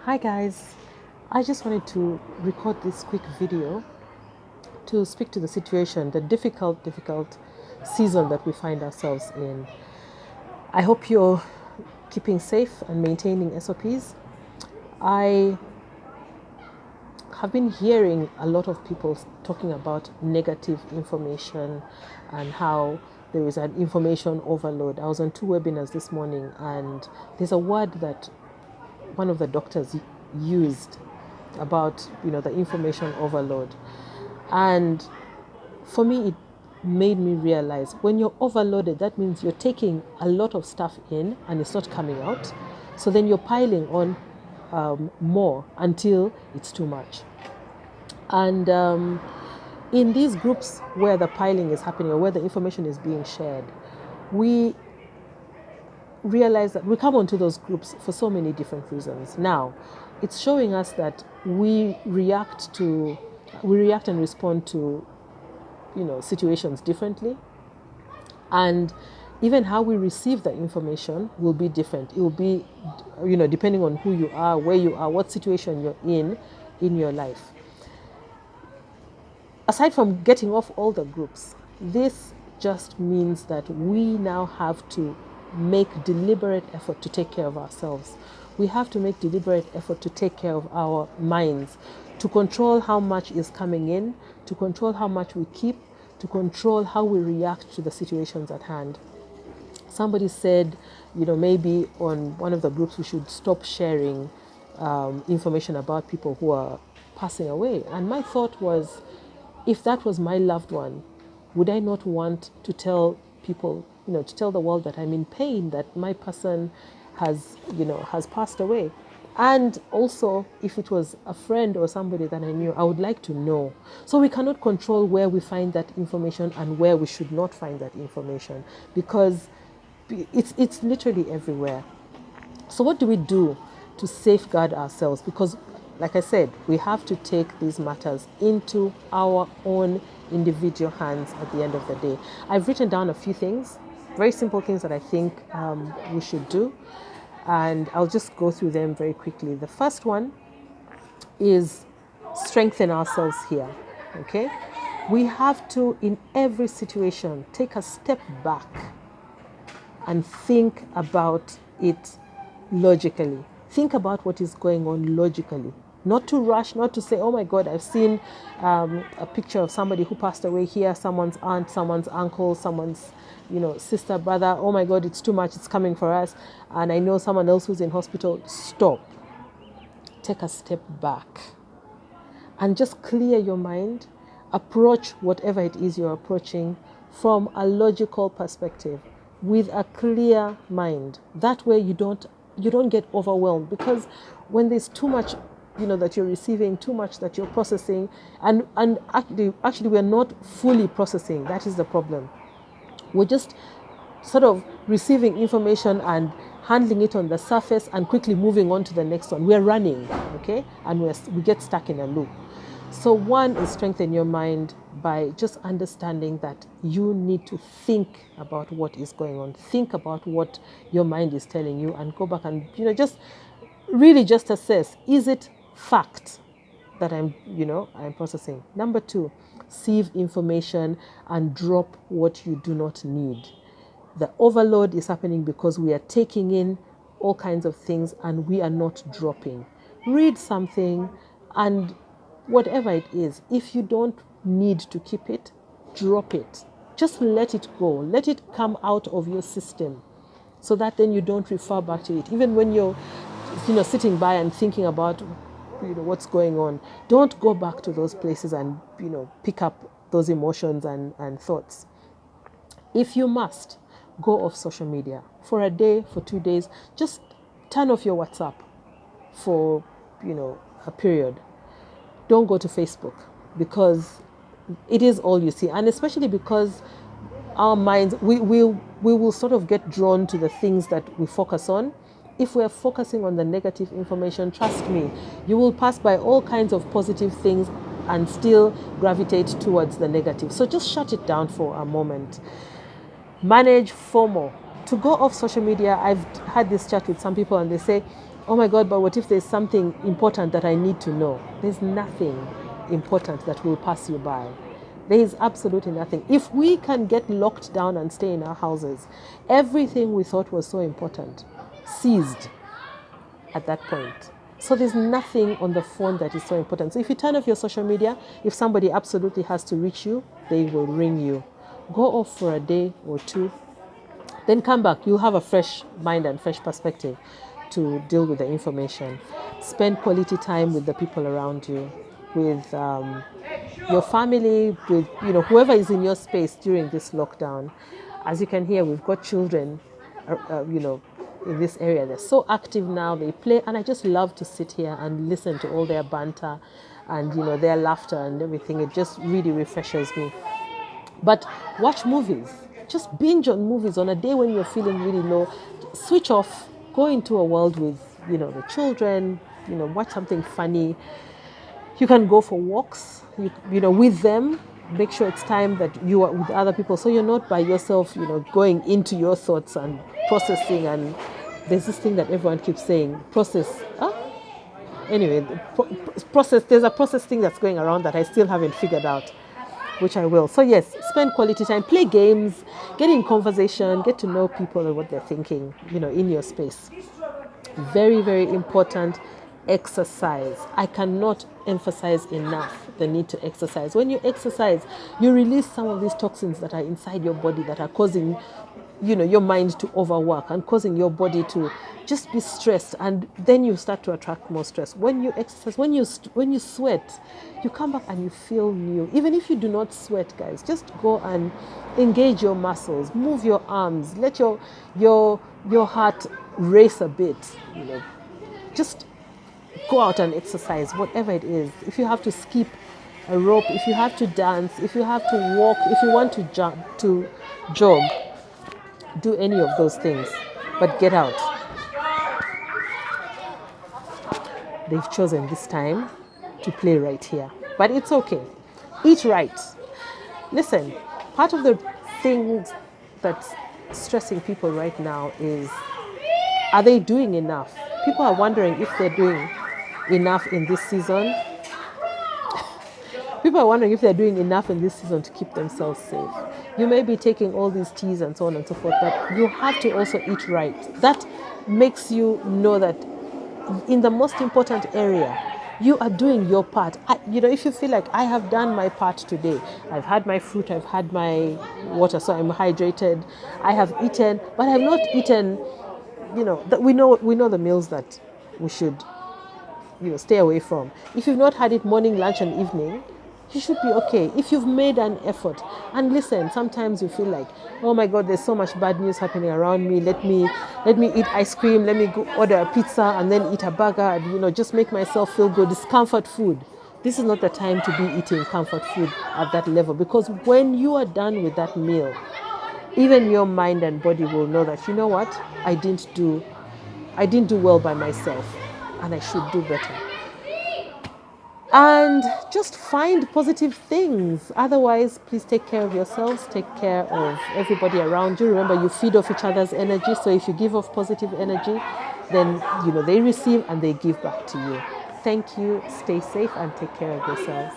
Hi guys, I just wanted to record this quick video to speak to the situation, the difficult season that we find ourselves in. I hope you're keeping safe and maintaining SOPs. I have been hearing a lot of people talking about negative information and how there is an information overload. I was on 2 webinars this morning, and there's a word that one of the doctors used about the information overload. And for me, it made me realize when you're overloaded, that means you're taking a lot of stuff in and it's not coming out. So then you're piling on more until it's too much. And in these groups where the piling is happening or where the information is being shared, we realize that we come onto those groups for so many different reasons. Now, it's showing us that we react and respond to situations differently, and even how we receive the information will be different. It will be depending on who you are, where you are, what situation you're in your life. Aside from getting off all the groups, this just means that we now have to make deliberate effort to take care of ourselves. We have to make deliberate effort to take care of our minds, to control how much is coming in, to control how much we keep, to control how we react to the situations at hand. Somebody said, maybe on one of the groups we should stop sharing information about people who are passing away. And my thought was, if that was my loved one, would I not want to tell people, to tell the world that I'm in pain, that my person has passed away? And also, if it was a friend or somebody that I knew, I would like to know. So we cannot control where we find that information and where we should not find that information, because it's literally everywhere. So what do we do to safeguard ourselves? Because, like I said, we have to take these matters into our own individual hands at the end of the day. I've written down a few things, very simple things that I think we should do, and I'll just go through them very quickly. The first one is strengthen ourselves here, okay? We have to, in every situation, take a step back and think about it logically. Think about what is going on logically. Not to rush, not to say, oh my God, I've seen a picture of somebody who passed away here, someone's aunt, someone's uncle, someone's sister, brother. Oh my God, it's too much, it's coming for us. And I know someone else who's in hospital. Stop. Take a step back and just clear your mind. Approach whatever it is you're approaching from a logical perspective with a clear mind. That way you don't get overwhelmed, because when there's too much that you're receiving, too much that you're processing, and actually we're not fully processing. That is the problem. We're just sort of receiving information and handling it on the surface and quickly moving on to the next one. We're running, okay, and we get stuck in a loop. So one is strengthen your mind by just understanding that you need to think about what is going on. Think about what your mind is telling you and go back and just really just assess, is it fact that I'm processing? Number two, sieve information and drop what you do not need. The overload is happening because we are taking in all kinds of things and we are not dropping. Read something, and whatever it is, if you don't need to keep it, drop it. Just let it go. Let it come out of your system, so that then you don't refer back to it. Even when you're sitting by and thinking about what's going on, don't go back to those places and pick up those emotions and thoughts. If you must, go off social media for a day, for 2 days. Just turn off your WhatsApp for a period. Don't go to Facebook, because it is all you see, and especially because our minds, we will sort of get drawn to the things that we focus on. If we're focusing on the negative information, trust me, you will pass by all kinds of positive things and still gravitate towards the negative. So just shut it down for a moment. Manage FOMO. To go off social media, I've had this chat with some people and they say, oh my God, but what if there's something important that I need to know? There's nothing important that will pass you by. There is absolutely nothing. If we can get locked down and stay in our houses, everything we thought was so important ceased at that point. So there's nothing on the phone that is so important. So if you turn off your social media, if somebody absolutely has to reach you, they will ring you. Go off for a day or two, then come back. You'll have a fresh mind and fresh perspective to deal with the information. Spend quality time with the people around you, with your family, with whoever is in your space during this lockdown. As you can hear, we've got children, in this area. They're so active now. They play, and I just love to sit here and listen to all their banter and their laughter and everything. It just really refreshes me. But watch movies. Just binge on movies on a day when you're feeling really low. Switch off. Go into a world with the children. Watch something funny. You can go for walks. With them. Make sure it's time that you are with other people, so you're not by yourself. Going into your thoughts and processing. And there's this thing that everyone keeps saying: process. Anyway, process. There's a process thing that's going around that I still haven't figured out, which I will. So yes, spend quality time, play games, get in conversation, get to know people and what they're thinking, in your space. Very, very important. Exercise. I cannot emphasize enough the need to exercise. When you exercise, you release some of these toxins that are inside your body that are causing your mind to overwork and causing your body to just be stressed, and then you start to attract more stress. When you exercise, when you sweat, you come back and you feel new. Even if you do not sweat, guys, just go and engage your muscles, move your arms, let your heart race a bit. Just go out and exercise, whatever it is. If you have to skip a rope, if you have to dance, if you have to walk, if you want to jog, do any of those things, but get out. They've chosen this time to play right here, but it's okay. Eat right. Listen, part of the things that's stressing people right now is, are they doing enough? People are wondering if they're doing enough in this season. People are wondering if they're doing enough in this season to keep themselves safe. You may be taking all these teas and so on and so forth, but you have to also eat right. That makes you know that in the most important area, you are doing your part. If you feel like I have done my part today, I've had my fruit, I've had my water, so I'm hydrated, I have eaten, but I've not eaten, that we know the meals that we should, stay away from. If you've not had it morning, lunch, and evening, you should be okay. If you've made an effort, and listen, sometimes you feel like, oh my God, there's so much bad news happening around me. Let me eat ice cream. Let me go order a pizza and then eat a burger and just make myself feel good. It's comfort food. This is not the time to be eating comfort food at that level, because when you are done with that meal, even your mind and body will know that, you know what, I didn't do well by myself, and I should do better. And just find positive things. Otherwise, please take care of yourselves, take care of everybody around you. Remember, you feed off each other's energy. So if you give off positive energy, then they receive and they give back to you. Thank you. Stay safe and take care of yourselves.